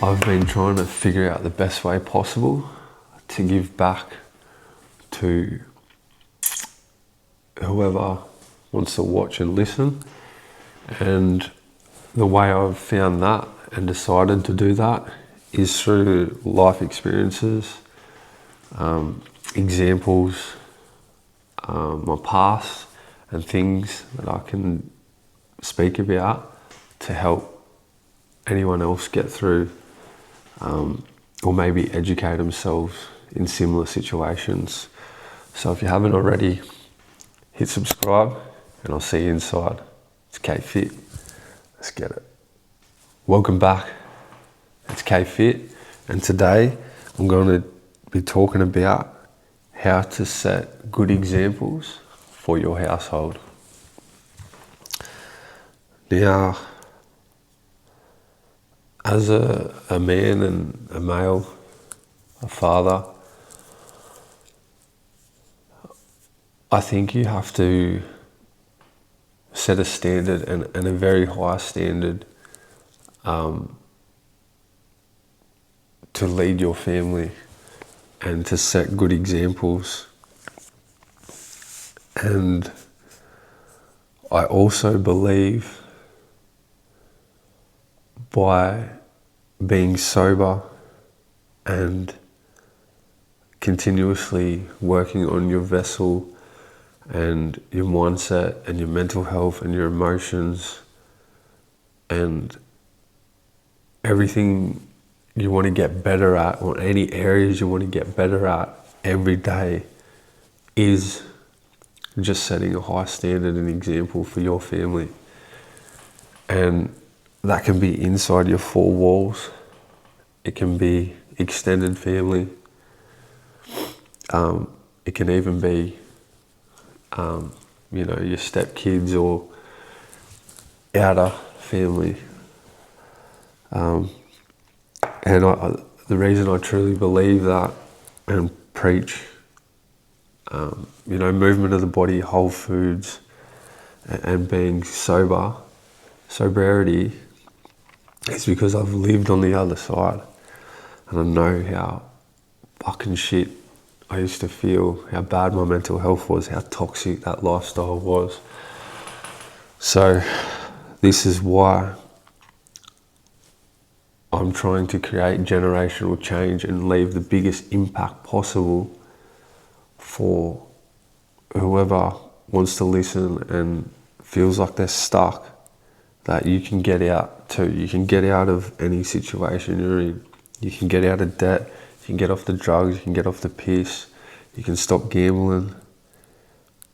I've been trying to figure out the best way possible to give back to whoever wants to watch and listen. And the way I've found that and decided to do that is through life experiences, examples, my past, and things that I can speak about to help anyone else get through or maybe educate themselves in similar situations. So if you haven't already, hit subscribe and I'll see you inside. It's K Fit. Let's get it. Welcome back. It's K Fit, and today I'm going to be talking about how to set good examples for your household. Now, as a man and a male, a father, I think you have to set a standard and a very high standard to lead your family and to set good examples. And I also believe by being sober and continuously working on your vessel and your mindset and your mental health and your emotions and everything you want to get better at, or any areas you want to get better at every day, is just setting a high standard and example for your family. And that can be inside your four walls. It can be extended family. It can even be, your stepkids or outer family. And the reason I truly believe that and preach, movement of the body, whole foods, and being sobriety, is because I've lived on the other side and I know how fucking shit I used to feel, how bad my mental health was, how toxic that lifestyle was. So this is why I'm trying to create generational change and leave the biggest impact possible for whoever wants to listen and feels like they're stuck, that you can get out too. You can get out of any situation you're in. You can get out of debt. You can get off the drugs. You can get off the piss. You can stop gambling.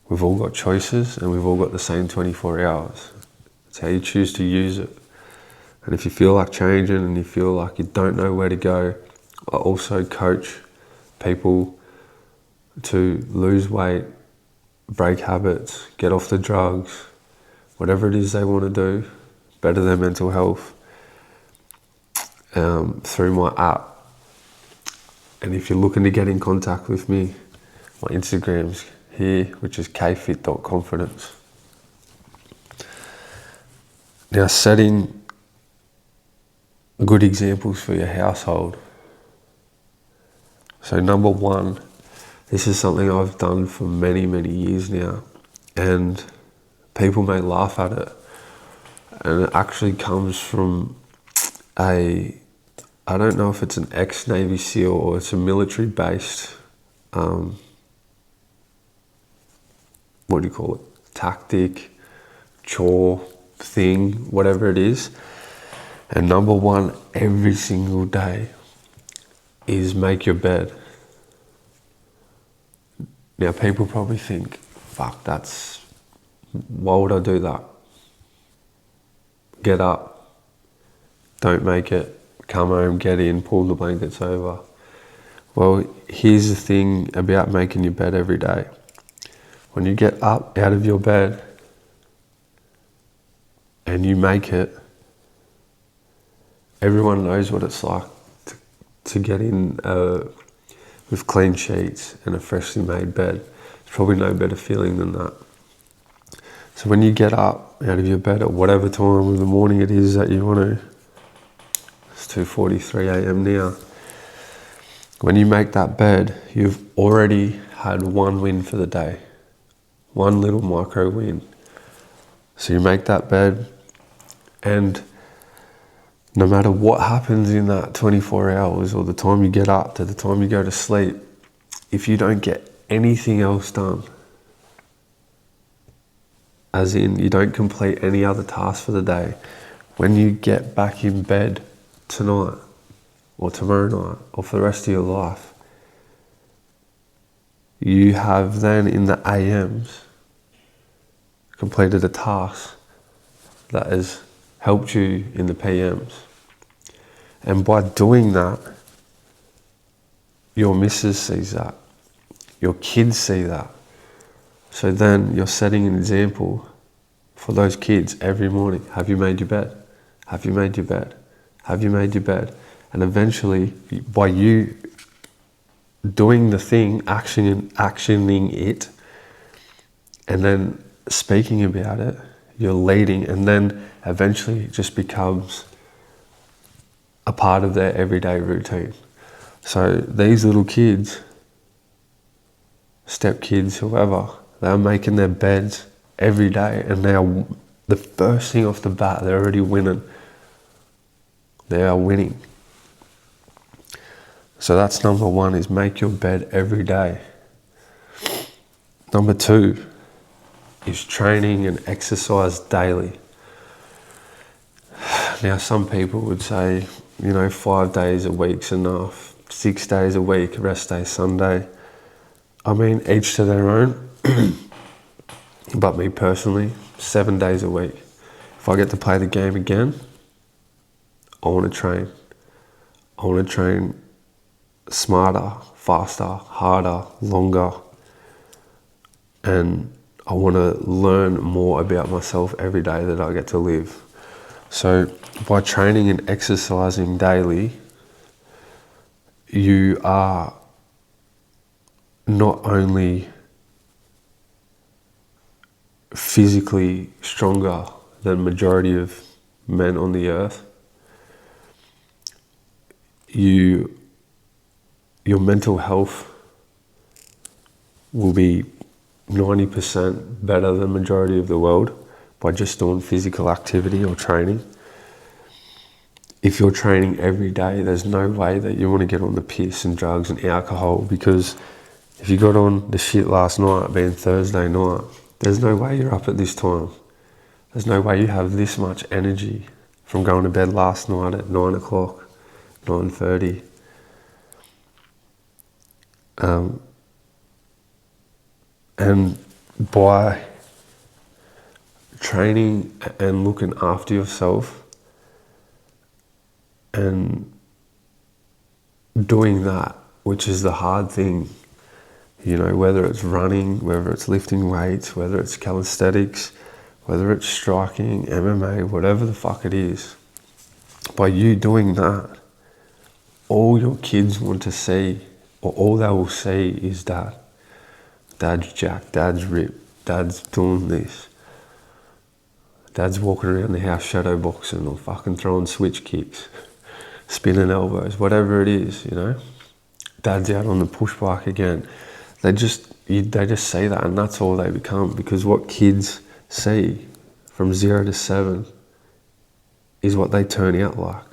We've all got choices and we've all got the same 24 hours. It's how you choose to use it. And if you feel like changing and you feel like you don't know where to go, I also coach people to lose weight, break habits, get off the drugs, whatever it is they want to do, better their mental health, through my app. And if you're looking to get in contact with me, my Instagram's here, which is kfit.confidence. Now, setting good examples for your household. So number one, this is something I've done for many, many years now, and people may laugh at it. And it actually comes from I don't know if it's an ex-Navy SEAL or it's a military-based, tactic, chore, thing, whatever it is. And number one, every single day, is make your bed. Now people probably think, fuck, why would I do that? Get up, don't make it, come home, get in, pull the blankets over. Well, here's the thing about making your bed every day. When you get up out of your bed and you make it, everyone knows what it's like to get in with clean sheets and a freshly made bed. There's probably no better feeling than that. So when you get up out of your bed at whatever time of the morning it is that you want to, it's 2:43 a.m. now. When you make that bed, you've already had one win for the day. One little micro win. So you make that bed, and no matter what happens in that 24 hours, or the time you get up to the time you go to sleep, if you don't get anything else done, as in you don't complete any other task for the day, when you get back in bed tonight, or tomorrow night, or for the rest of your life, you have then in the AMs completed a task that has helped you in the PMs. And by doing that, your missus sees that, your kids see that. So then you're setting an example for those kids every morning. Have you made your bed? Have you made your bed? Have you made your bed? And eventually, by you doing the thing, actioning it, and then speaking about it, you're leading, and then eventually it just becomes a part of their everyday routine. So these little kids, step kids, whoever, they're making their beds every day, and they are, the first thing off the bat, they're already winning. They are winning. So that's number one, is make your bed every day. Number two is training and exercise daily. Now some people would say, 5 days a week's enough, 6 days a week, rest day Sunday. I mean, each to their own. But me personally, 7 days a week. If I get to play the game again, I want to train. I want to train smarter, faster, harder, longer. And I want to learn more about myself every day that I get to live. So by training and exercising daily, you are not only physically stronger than majority of men on the earth, your mental health will be 90% better than majority of the world by just doing physical activity or training. If you're training every day, there's no way that you want to get on the piss and drugs and alcohol, because if you got on the shit last night, being Thursday night, there's no way you're up at this time. There's no way you have this much energy from going to bed last night at 9 o'clock, 9:30. And by training and looking after yourself and doing that, which is the hard thing, whether it's running, whether it's lifting weights, whether it's calisthenics, whether it's striking, MMA, whatever the fuck it is, by you doing that, all your kids want to see, or all they will see, is Dad. Dad's jacked, Dad's ripped, Dad's doing this. Dad's walking around the house shadow boxing or fucking throwing switch kicks, spinning elbows, whatever it is, Dad's out on the push bike again. They just see that, and that's all they become, because what kids see from 0 to 7 is what they turn out like.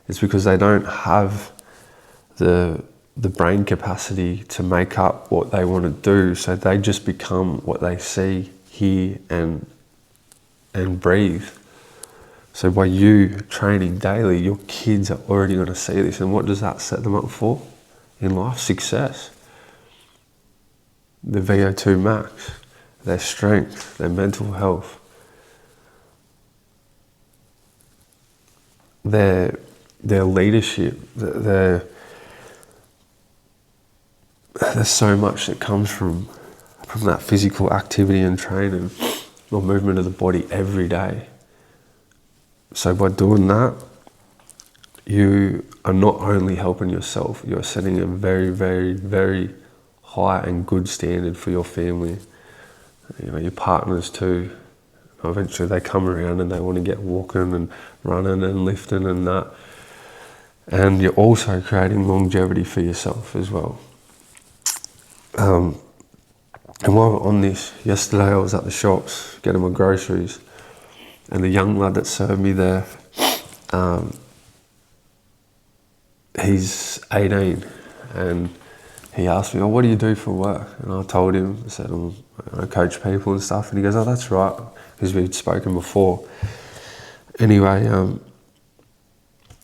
It's because they don't have the brain capacity to make up what they want to do, so they just become what they see, hear, and breathe. So by you training daily, your kids are already going to see this. And what does that set them up for in life? Success. The VO2 max, their strength, their mental health, their leadership. There's so much that comes from that physical activity and training or movement of the body every day. So by doing that, you are not only helping yourself, you're setting a very, very, very high and good standard for your family. You know, your partners too. Eventually they come around and they want to get walking and running and lifting and that. And you're also creating longevity for yourself as well. And while we're on this, yesterday I was at the shops getting my groceries, and the young lad that served me there, he's 18, and he asked me, "Oh, what do you do for work?" And I told him, I said, I coach people and stuff, and he goes, "Oh, that's right," because we'd spoken before. Anyway,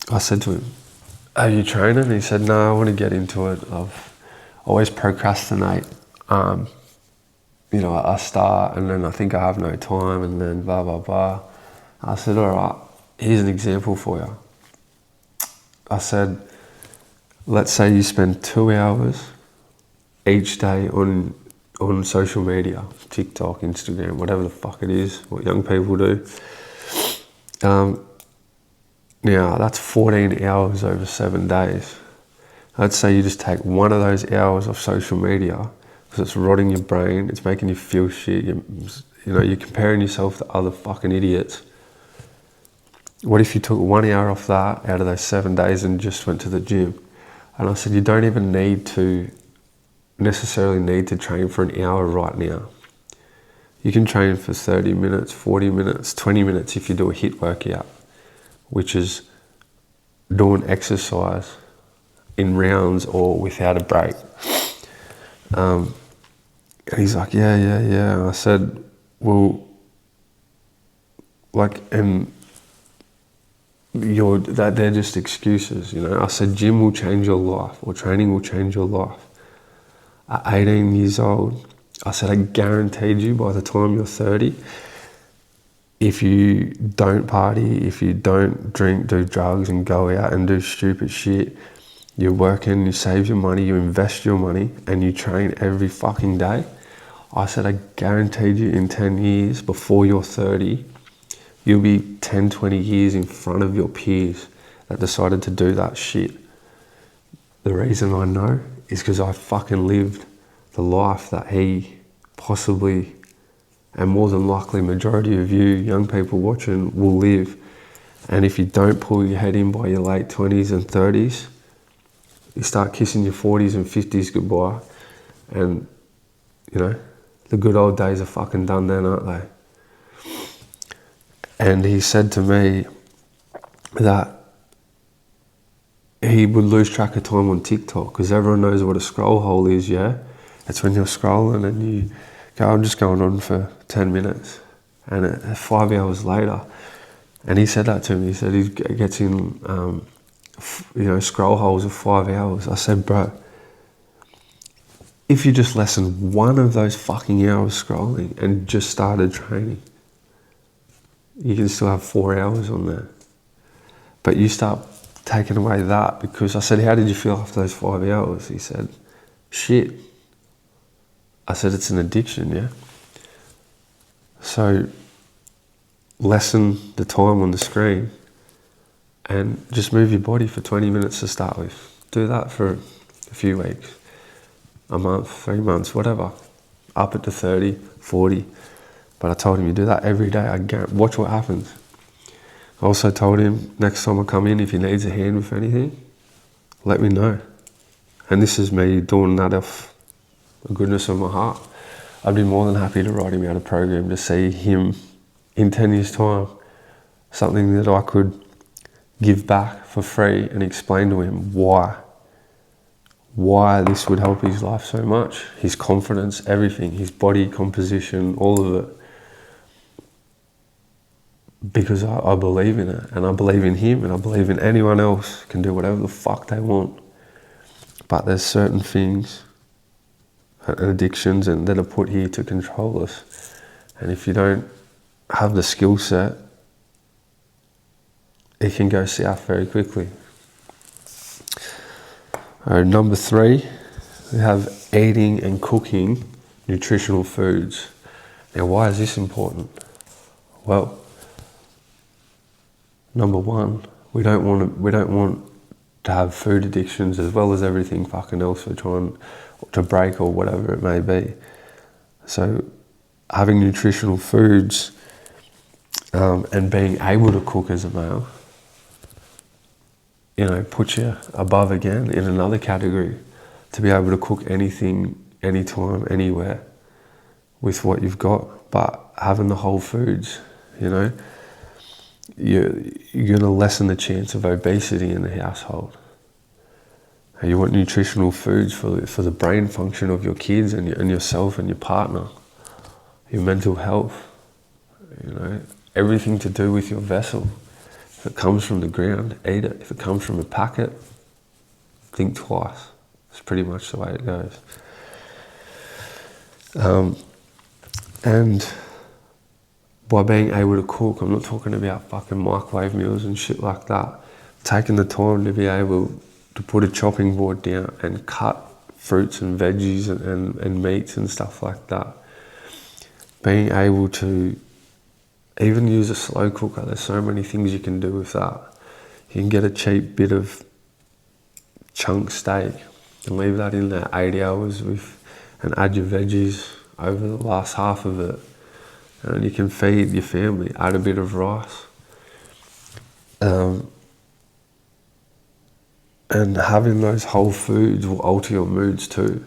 I said to him, "Are you training?" And he said, "No, I want to get into it. I've always procrastinate. I start and then I think I have no time and then blah, blah, blah." I said, "All right, here's an example for you." I said, let's say you spend 2 hours each day on social media, TikTok, Instagram, whatever the fuck it is, what young people do. Now, that's 14 hours over 7 days. Let's say you just take one of those hours of social media, because it's rotting your brain, it's making you feel shit, you're comparing yourself to other fucking idiots. What if you took 1 hour off that out of those 7 days and just went to the gym? And I said, you don't even necessarily need to train for an hour right now. You can train for 30 minutes, 40 minutes, 20 minutes if you do a HIIT workout, which is doing exercise in rounds or without a break. And he's like, yeah. And I said, well, they're just excuses, I said, gym will change your life, or training will change your life. At 18 years old, I said, I guaranteed you by the time you're 30, if you don't party, if you don't drink, do drugs and go out and do stupid shit, you're working, you save your money, you invest your money, and you train every fucking day. I said, I guaranteed you in 10 years, before you're 30, you'll be 10, 20 years in front of your peers that decided to do that shit. The reason I know is because I fucking lived the life that he possibly, and more than likely majority of you young people watching, will live. And if you don't pull your head in by your late 20s and 30s, you start kissing your 40s and 50s goodbye, and the good old days are fucking done then, aren't they? And he said to me that he would lose track of time on TikTok, because everyone knows what a scroll hole is, yeah? It's when you're scrolling and you go, I'm just going on for 10 minutes. And 5 hours later, and he said that to me, he said he gets in, scroll holes of 5 hours. I said, bro, if you just lessened one of those fucking hours scrolling and just started training, you can still have 4 hours on there. But you start taking away that, because I said, how did you feel after those 5 hours? He said, shit. I said, it's an addiction, yeah? So lessen the time on the screen and just move your body for 20 minutes to start with. Do that for a few weeks, a month, 3 months, whatever. Up it to 30, 40. But I told him, you do that every day, watch what happens. I also told him, next time I come in, if he needs a hand with anything, let me know. And this is me doing that off the goodness of my heart. I'd be more than happy to write him out a program to see him in 10 years' time, something that I could give back for free and explain to him why this would help his life so much, his confidence, everything, his body composition, all of it. because I believe in it, and I believe in him, and I believe in anyone else can do whatever the fuck they want. But there's certain things, addictions, and that are put here to control us. And if you don't have the skill set, it can go south very quickly. Number 3, we have eating and cooking nutritional foods. Now, why is this important? Well, number 1, we don't want to have food addictions as well as everything fucking else we're trying to break or whatever it may be. So having nutritional foods and being able to cook as a male, puts you above again in another category, to be able to cook anything, anytime, anywhere with what you've got. But having the whole foods, you're going to lessen the chance of obesity in the household. You want nutritional foods for the brain function of your kids and yourself and your partner, your mental health, everything to do with your vessel. If it comes from the ground, eat it. If it comes from a packet, think twice. It's pretty much the way it goes. And by being able to cook, I'm not talking about fucking microwave meals and shit like that. Taking the time to be able to put a chopping board down and cut fruits and veggies and meats and stuff like that. Being able to even use a slow cooker. There's so many things you can do with that. You can get a cheap bit of chunk steak and leave that in there 80 hours and add your veggies over the last half of it. And you can feed your family, add a bit of rice. And having those whole foods will alter your moods too.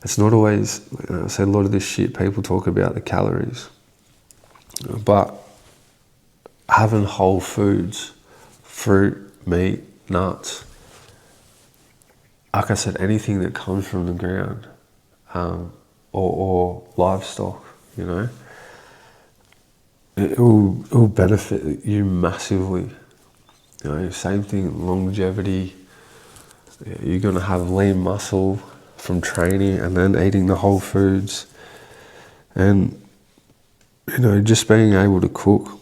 It's not always, I say a lot of this shit, people talk about the calories. But having whole foods, fruit, meat, nuts, like I said, anything that comes from the ground, or livestock, it will benefit you massively. Same thing, longevity. You're going to have lean muscle from training and then eating the whole foods. And, just being able to cook.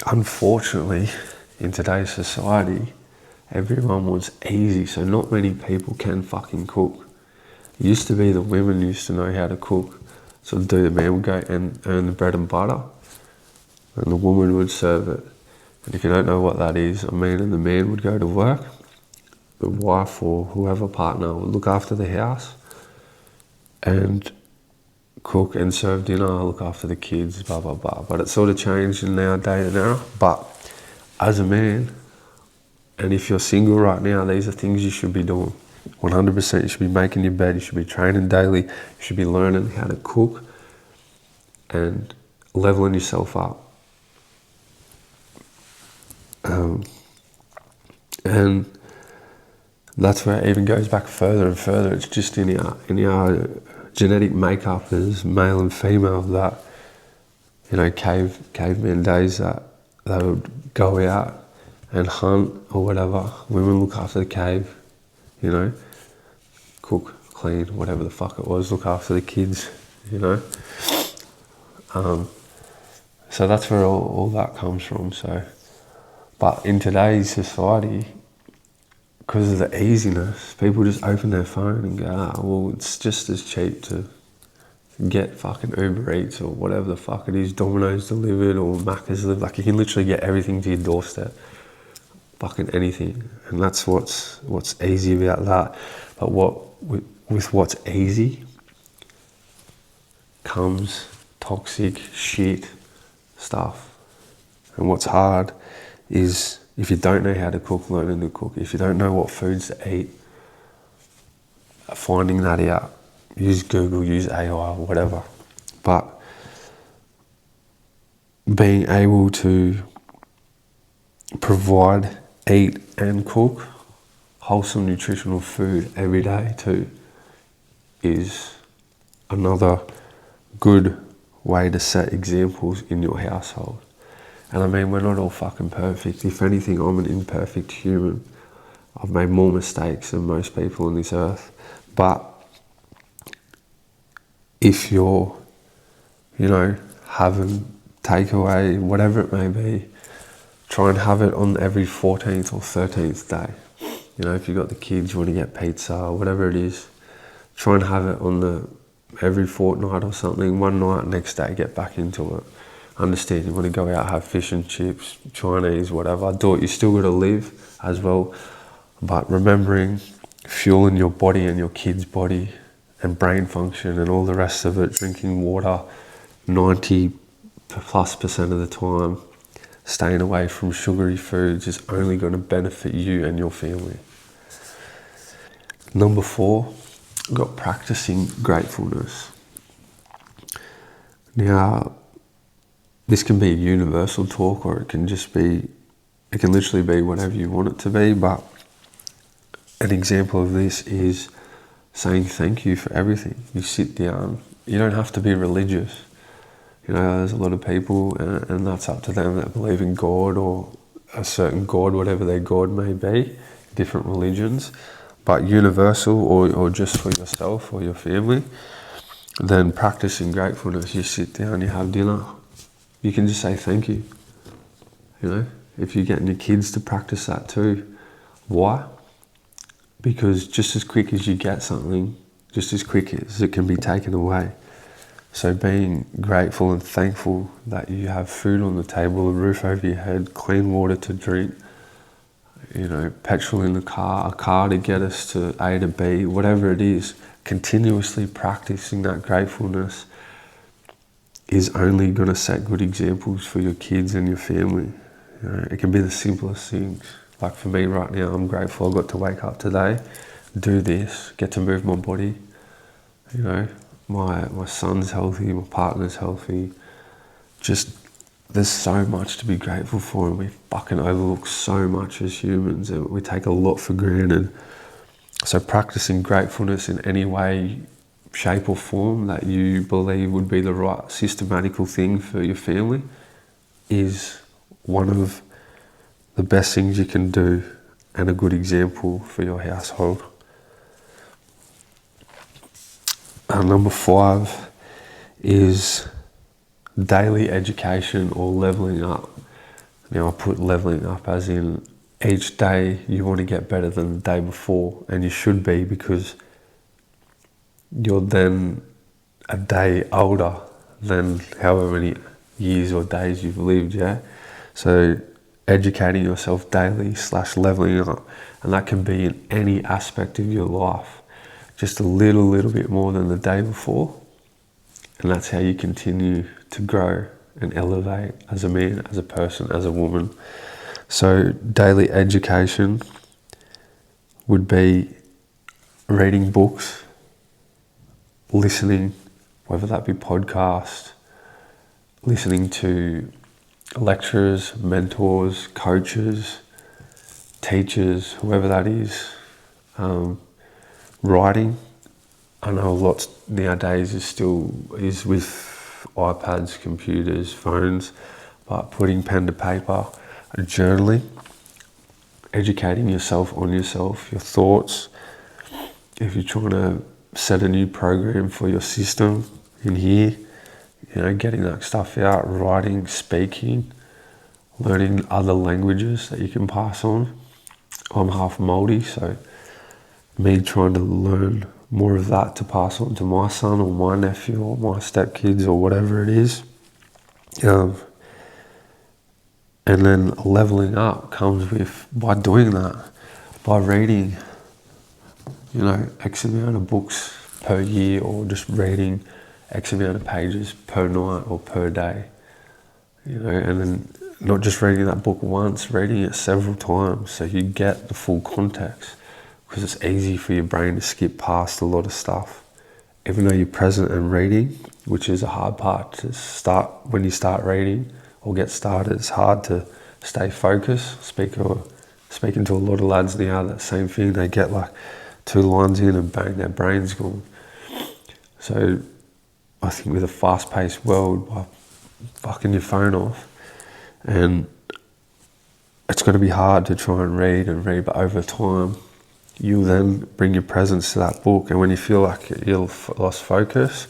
Unfortunately, in today's society, everyone wants easy, so not many people can fucking cook. It used to be the women used to know how to cook. So the man would go and earn the bread and butter, and the woman would serve it. And if you don't know what that is, and the man would go to work, the wife or whoever partner would look after the house and cook and serve dinner, look after the kids, blah, blah, blah. But it's sort of changed in our day and era. But as a man, and if you're single right now, these are things you should be doing. 100%, you should be making your bed, you should be training daily, you should be learning how to cook and leveling yourself up. And that's where it even goes back further and further. It's just in our genetic makeup as male and female that, caveman days that they would go out and hunt or whatever. Women look after the cave, cook, clean, whatever the fuck it was, look after the kids, So that's where all that comes from. But in today's society, because of the easiness, people just open their phone and go, it's just as cheap to get fucking Uber Eats or whatever the fuck it is, Domino's delivered or Macca's delivered. Like, you can literally get everything to your doorstep, fucking anything. And that's what's easy about that. But with what's easy comes toxic shit stuff. And what's hard is, if you don't know how to cook, learning to cook. If you don't know what foods to eat, finding that out. Use Google, use AI, whatever. But being able to provide, eat and cook wholesome nutritional food every day too is another good way to set examples in your household. And I mean, we're not all fucking perfect. If anything, I'm an imperfect human. I've made more mistakes than most people on this earth. But if you're, having takeaway, whatever it may be, try and have it on every 14th or 13th day. If you've got the kids, you want to get pizza or whatever it is, try and have it on every fortnight or something. One night, next day, get back into it. Understand you want to go out, have fish and chips, Chinese, whatever. Do it. You still got to live as well. But remembering fueling your body and your kid's body and brain function and all the rest of it, drinking water 90+% of the time, staying away from sugary foods is only going to benefit you and your family. Number 4, I've got practicing gratefulness. Now, this can be a universal talk, or it can literally be whatever you want it to be, but an example of this is saying thank you for everything. You sit down, you don't have to be religious. There's a lot of people, and that's up to them, that believe in God or a certain God, whatever their God may be, different religions, but universal or just for yourself or your family. Then practicing gratefulness, you sit down, you have dinner, you can just say thank you. If you're getting your kids to practice that too. Why? Because just as quick as you get something, just as quick as it can be taken away. So being grateful and thankful that you have food on the table, a roof over your head, clean water to drink, petrol in the car, a car to get us to A to B, whatever it is, continuously practicing that gratefulness is only going to set good examples for your kids and your family. It can be the simplest things. Like for me right now, I'm grateful I got to wake up today, do this, get to move my body. My son's healthy, my partner's healthy. Just, there's so much to be grateful for, and we fucking overlook so much as humans, and we take a lot for granted. So practicing gratefulness in any way, shape or form that you believe would be the right systematical thing for your family is one of the best things you can do, and a good example for your household. Number 5 is daily education or leveling up. Now I put leveling up as in each day you want to get better than the day before, and you should be, because you're then a day older than however many years or days you've lived, yeah? So educating yourself daily / leveling up, and that can be in any aspect of your life. Just a little bit more than the day before, and that's how you continue to grow and elevate as a man, as a person, as a woman. So daily education would be reading books, listening, whether that be podcast, listening to lecturers, mentors, coaches, teachers, whoever that is. Writing, I know lots nowadays is with iPads, computers, phones, but putting pen to paper, journaling, educating yourself on yourself, your thoughts. If you're trying to set a new program for your system in here, getting that stuff out, writing, speaking, learning other languages that you can pass on. I'm half Māori, so me trying to learn more of that to pass on to my son or my nephew or my stepkids or whatever it is. And then leveling up comes by doing that, by reading, X amount of books per year, or just reading X amount of pages per night or per day. And then not just reading that book once, reading it several times so you get the full context. Because it's easy for your brain to skip past a lot of stuff. Even though you're present and reading, which is a hard part to start. When you start reading or get started, it's hard to stay focused. Speaking to a lot of lads now, that same thing, they get like 2 lines in and bang, their brain's gone. So I think with a fast-paced world, by fucking your phone off, And it's going to be hard to try and read, but over time, you'll then bring your presence to that book. And when you feel like you've lost focus,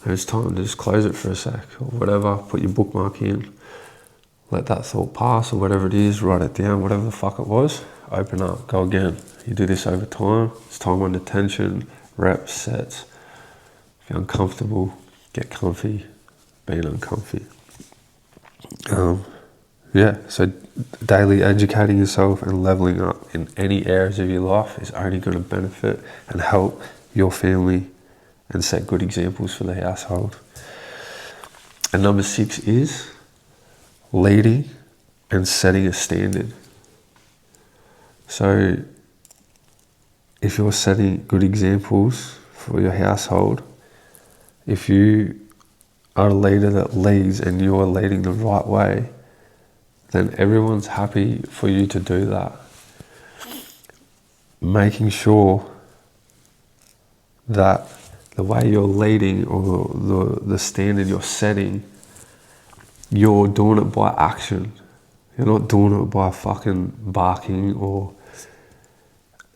it's time to just close it for a sec or whatever, put your bookmark in, let that thought pass or whatever it is, write it down, whatever the fuck it was, open up, go again. You do this over time. It's time under tension, reps, sets. If you're uncomfortable, get comfy, being uncomfy. So daily educating yourself and leveling up in any areas of your life is only going to benefit and help your family and set good examples for the household. And number 6 is leading and setting a standard. So if you're setting good examples for your household, if you are a leader that leads and you're leading the right way, then everyone's happy for you to do that. Making sure that the way you're leading or the standard you're setting, you're doing it by action. You're not doing it by fucking barking or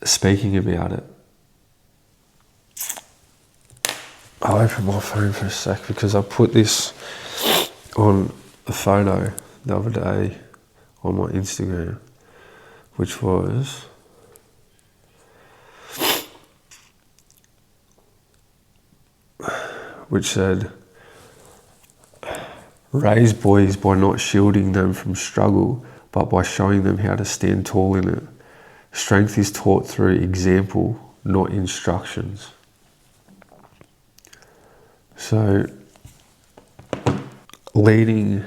speaking about it. I'll open my phone for a sec because I put this on a photo the other day on my Instagram, which said, raise boys by not shielding them from struggle, but by showing them how to stand tall in it. Strength is taught through example, not instructions. So, leading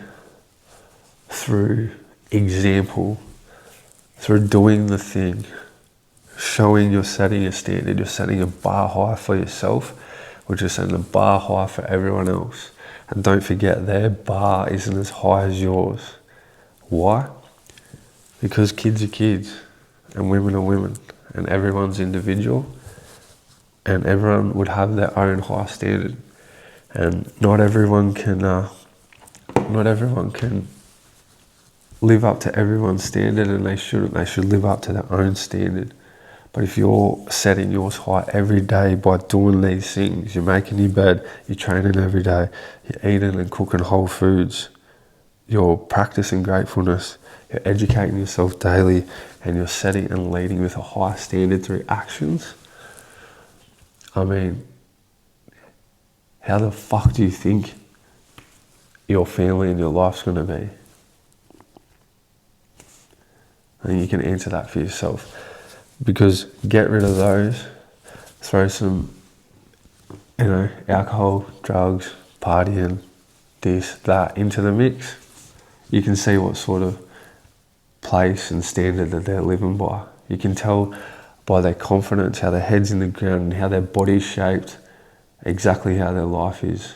through example, through doing the thing, showing you're setting a standard, you're setting a bar high for yourself, which is setting a bar high for everyone else. And don't forget, their bar isn't as high as yours. Why? Because kids are kids, and women are women, and everyone's individual, and everyone would have their own high standard. And not everyone can live up to everyone's standard, and they shouldn't. They should live up to their own standard. But if you're setting yours high every day by doing these things, you're making your bed, you're training every day, you're eating and cooking whole foods, you're practicing gratefulness, you're educating yourself daily, and you're setting and leading with a high standard through actions. I mean, how the fuck do you think your family and your life's going to be? And you can answer that for yourself. Because get rid of those, throw some, alcohol, drugs, partying, this, that into the mix. You can see what sort of place and standard that they're living by. You can tell by their confidence, how their head's in the ground and how their body's shaped, exactly how their life is.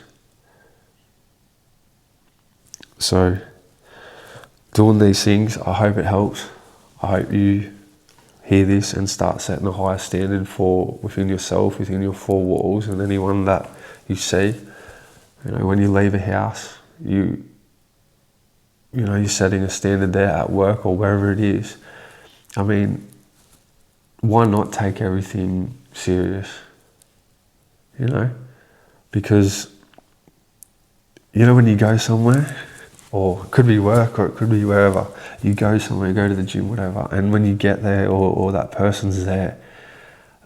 So, doing these things, I hope it helps. I hope you hear this and start setting a higher standard for within yourself, within your 4 walls, and anyone that you see. When you leave a house, you're setting a standard there at work or wherever it is. I mean, why not take everything serious? Because when you go somewhere, or it could be work, or it could be wherever, you go somewhere, go to the gym, whatever, and when you get there, or that person's there,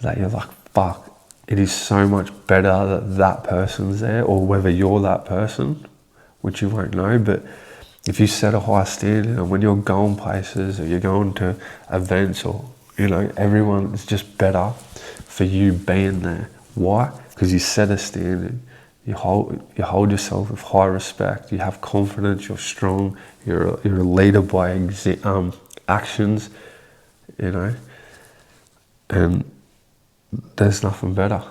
that you're like, fuck, it is so much better that person's there, or whether you're that person, which you won't know. But if you set a high standard, and when you're going places, or you're going to events, or everyone, it's just better for you being there. Why? Because you set a standard. You hold yourself with high respect. You have confidence. You're strong. You're a leader by actions. And there's nothing better.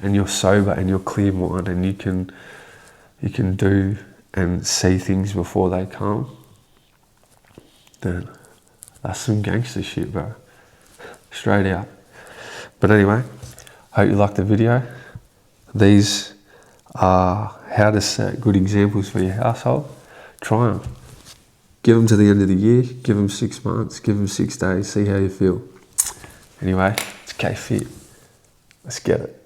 And you're sober and you're clear minded, and you can do and see things before they come. Then that's some gangster shit, bro. Straight out. But anyway, hope you liked the video. These are how to set good examples for your household. Try them. Give them to the end of the year, give them 6 months, give them 6 days, see how you feel. Anyway, it's K-Fit. Let's get it.